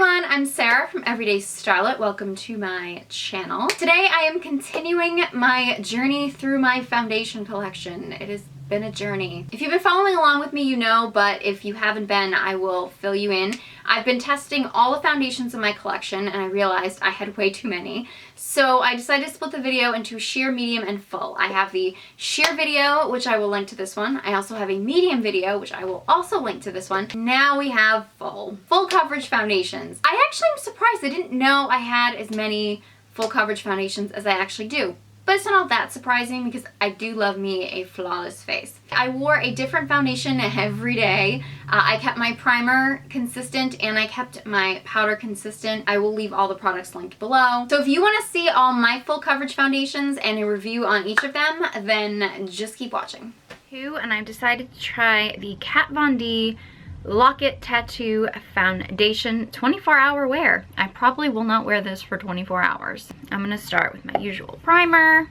everyone, I'm Sarah from Everyday Starlet. Welcome to my channel. Today I am continuing my journey through my foundation collection. It has been a journey. If you've been following along with me, you know, but if you haven't been, I will fill you in. I've been testing all the foundations in my collection and I realized I had way too many. So I decided to split the video into sheer, medium, and full. I have the sheer video, which I will link to this one. I also have a medium video, which I will also link to this one. Now we have full coverage foundations. I actually am surprised. I didn't know I had as many full coverage foundations as I actually do. But it's not all that surprising because I do love me a flawless face. I wore a different foundation every day. I kept my primer consistent and I kept my powder consistent. I will leave all the products linked below. So if you want to see all my full coverage foundations and a review on each of them, then just keep watching. And I've decided to try the Kat Von D Locket Tattoo Foundation 24-hour wear. I probably will not wear this for 24 hours. I'm gonna start with my usual primer.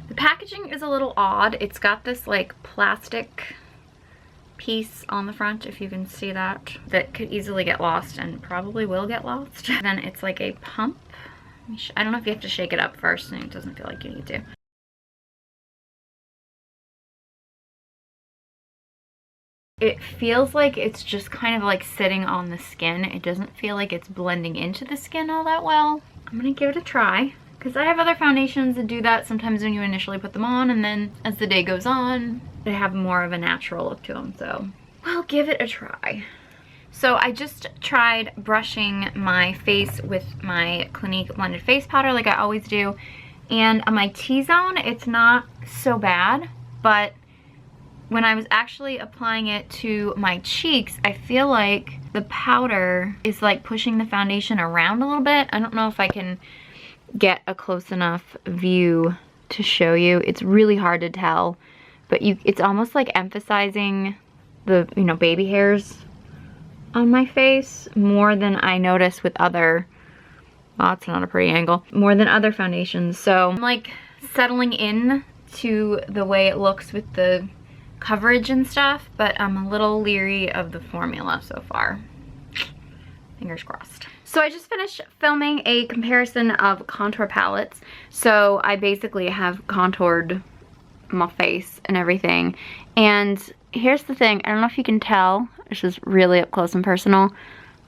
The packaging is a little odd. It's got this like plastic piece on the front, if you can see that, that could easily get lost and probably will get lost. Then it's like a pump. I don't know if you have to shake it up first, and it doesn't feel like you need to. It feels like it's just kind of like sitting on the skin. It doesn't feel like it's blending into the skin all that well. I'm gonna give it a try because I have other foundations that do that sometimes when you initially put them on, and then as the day goes on, they have more of a natural look to them. So I'll give it a try. So I just tried brushing my face with my Clinique blended face powder like I always do. And on my T-zone, it's not so bad, but when I was actually applying it to my cheeks, I feel like the powder is like pushing the foundation around a little bit. I don't know if I can get a close enough view to show you. It's really hard to tell, but it's almost like emphasizing the, baby hairs on my face more than I notice with other, oh, it's not a pretty angle, more than other foundations. So I'm like settling in to the way it looks with the coverage and stuff, but I'm a little leery of the formula so far. Fingers crossed. So I just finished filming a comparison of contour palettes. So I basically have contoured my face and everything. And here's the thing, I don't know if you can tell, this is really up close and personal,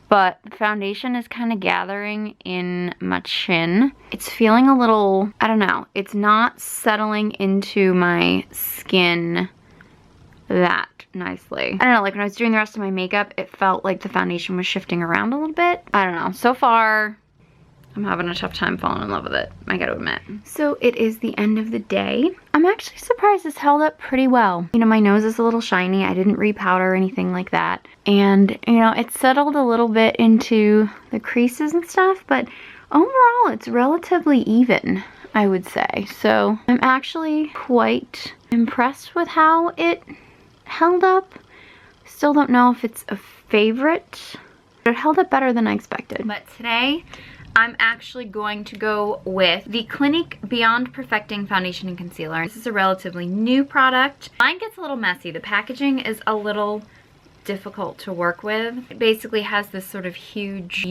but the foundation is kind of gathering in my chin. It's feeling a little, I don't know, it's not settling into my skin that nicely. I don't know, like when I was doing the rest of my makeup, it felt like the foundation was shifting around a little bit. I don't know. So far, I'm having a tough time falling in love with it, I gotta admit. So it is the end of the day. I'm actually surprised it's held up pretty well. My nose is a little shiny. I didn't re-powder or anything like that. And, it settled a little bit into the creases and stuff, but overall, it's relatively even, I would say. So I'm actually quite impressed with how it held up. Still don't know if it's a favorite, but it held up better than I expected. But today I'm actually going to go with the Clinique Beyond Perfecting Foundation and Concealer. This is a relatively new product. Mine gets a little messy. The packaging is a little difficult to work with. It basically has this sort of huge,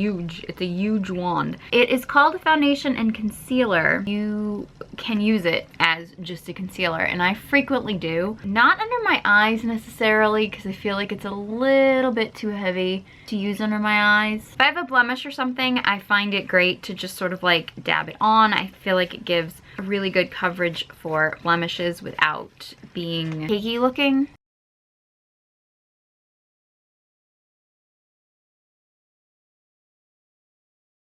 it's a huge wand. It is called a foundation and concealer. You can use it as just a concealer, and I frequently do. Not under my eyes necessarily, because I feel like it's a little bit too heavy to use under my eyes. If I have a blemish or something, I find it great to just sort of like dab it on. I feel like it gives a really good coverage for blemishes without being cakey looking.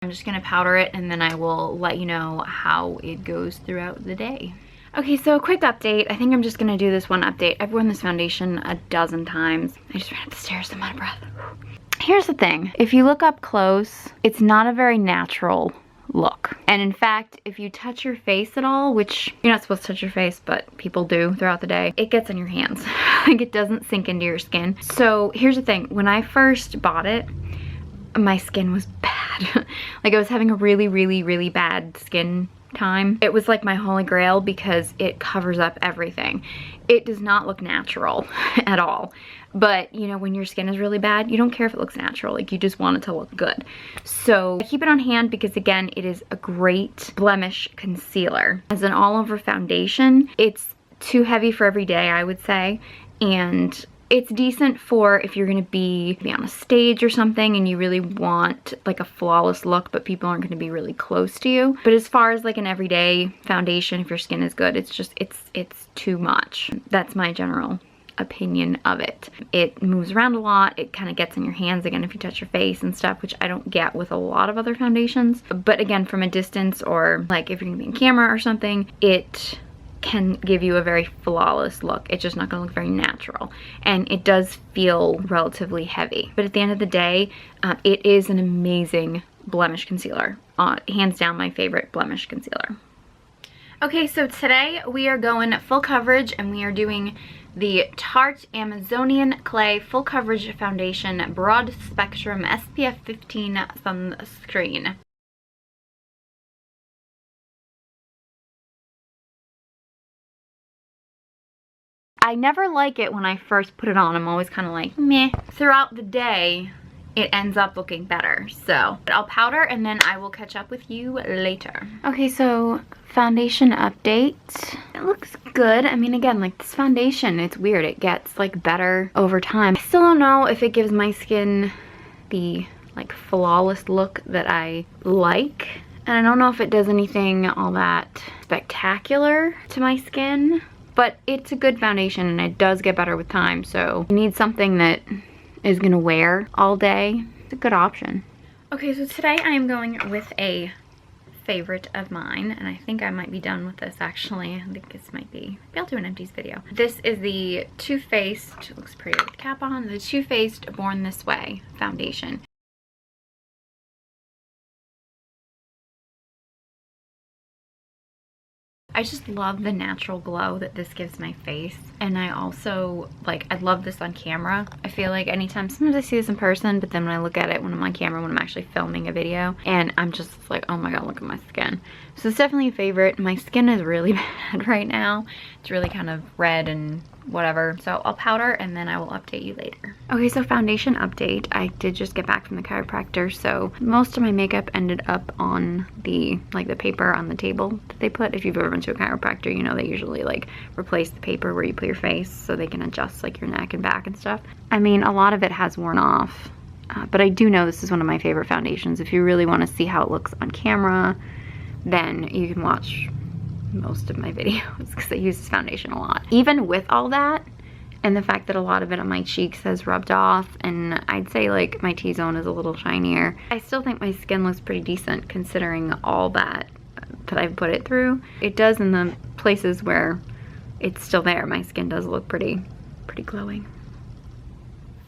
I'm just gonna powder it and then I will let you know how it goes throughout the day. Okay, so a quick update. I think I'm just gonna do this one update. I've worn this foundation a dozen times. I just ran up the stairs, I'm out of breath. Here's the thing. If you look up close, it's not a very natural look. And in fact, if you touch your face at all, which you're not supposed to touch your face, but people do throughout the day, it gets on your hands. Like it doesn't sink into your skin. So here's the thing. When I first bought it, my skin was bad. Like I was having a really bad skin time. It was like my holy grail because it covers up everything. It does not look natural at all. But, you know, when your skin is really bad, you don't care if it looks natural. Like, you just want it to look good. So I keep it on hand because, again, it is a great blemish concealer. As an all-over foundation, it's too heavy for every day, I would say. And it's decent for if you're gonna be on a stage or something and you really want like a flawless look, but people aren't gonna be really close to you. But as far as like an everyday foundation, if your skin is good, it's just, it's too much. That's my general opinion of it. It moves around a lot. It kind of gets in your hands again if you touch your face and stuff, which I don't get with a lot of other foundations. But again, from a distance or like if you're gonna be on camera or something, it can give you a very flawless look. It's just not gonna look very natural. And it does feel relatively heavy. But at the end of the day, it is an amazing blemish concealer. Hands down my favorite blemish concealer. Okay, so today we are going full coverage and we are doing the Tarte Amazonian Clay Full Coverage Foundation Broad Spectrum SPF 15 Sunscreen. I never like it when I first put it on. I'm always kind of like, meh. Throughout the day, it ends up looking better. So I'll powder and then I will catch up with you later. Okay, so foundation update. It looks good. I mean, again, like this foundation, it's weird. It gets like better over time. I still don't know if it gives my skin the like flawless look that I like. And I don't know if it does anything all that spectacular to my skin. But it's a good foundation and it does get better with time, so you need something that is gonna wear all day. It's a good option. Okay, so today I am going with a favorite of mine, and I think I might be done with this actually. I think this might be, maybe I'll do an empties video. This is the Too Faced, looks pretty with the cap on, the Too Faced Born This Way foundation. I just love the natural glow that this gives my face, and I also like, I love this on camera. I feel like anytime, sometimes I see this in person, but then when I look at it when I'm on camera, when I'm actually filming a video, and I'm just like, oh my god, look at my skin. So it's definitely a favorite. My skin is really bad right now. It's really kind of red and whatever. So I'll powder and then I will update you later. Okay, so foundation update. I did just get back from the chiropractor, so most of my makeup ended up on the, like the paper on the table that they put. If you've ever been to a chiropractor, you know they usually like replace the paper where you put your face so they can adjust like your neck and back and stuff. I mean, a lot of it has worn off, but I do know this is one of my favorite foundations. If you really want to see how it looks on camera, then you can watch most of my videos because I use this foundation a lot. Even with all that and the fact that a lot of it on my cheeks has rubbed off, and I'd say like my T-zone is a little shinier, I still think my skin looks pretty decent considering all that I've put it through. It does in the places where it's still there. My skin does look pretty glowing.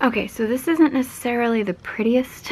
Okay, so this isn't necessarily the prettiest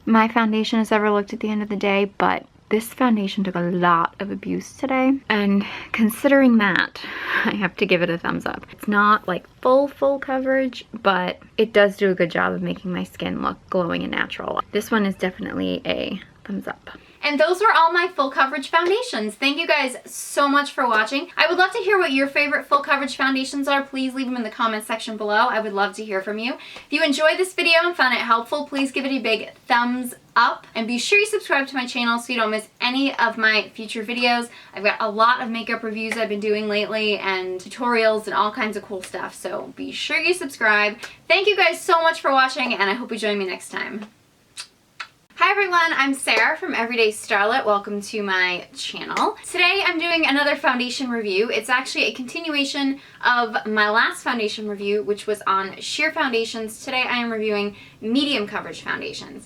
my foundation has ever looked at the end of the day, but this foundation took a lot of abuse today, and considering that, I have to give it a thumbs up. It's not like full coverage, but it does do a good job of making my skin look glowing and natural. This one is definitely a thumbs up. And those were all my full coverage foundations. Thank you guys so much for watching. I would love to hear what your favorite full coverage foundations are. Please leave them in the comment section below. I would love to hear from you. If you enjoyed this video and found it helpful, please give it a big thumbs up. And be sure you subscribe to my channel so you don't miss any of my future videos. I've got a lot of makeup reviews I've been doing lately and tutorials and all kinds of cool stuff. So be sure you subscribe. Thank you guys so much for watching, and I hope you join me next time. Hi everyone, I'm Sarah from Everyday Starlet. Welcome to my channel. Today I'm doing another foundation review. It's actually a continuation of my last foundation review, which was on sheer foundations. Today I am reviewing medium coverage foundations.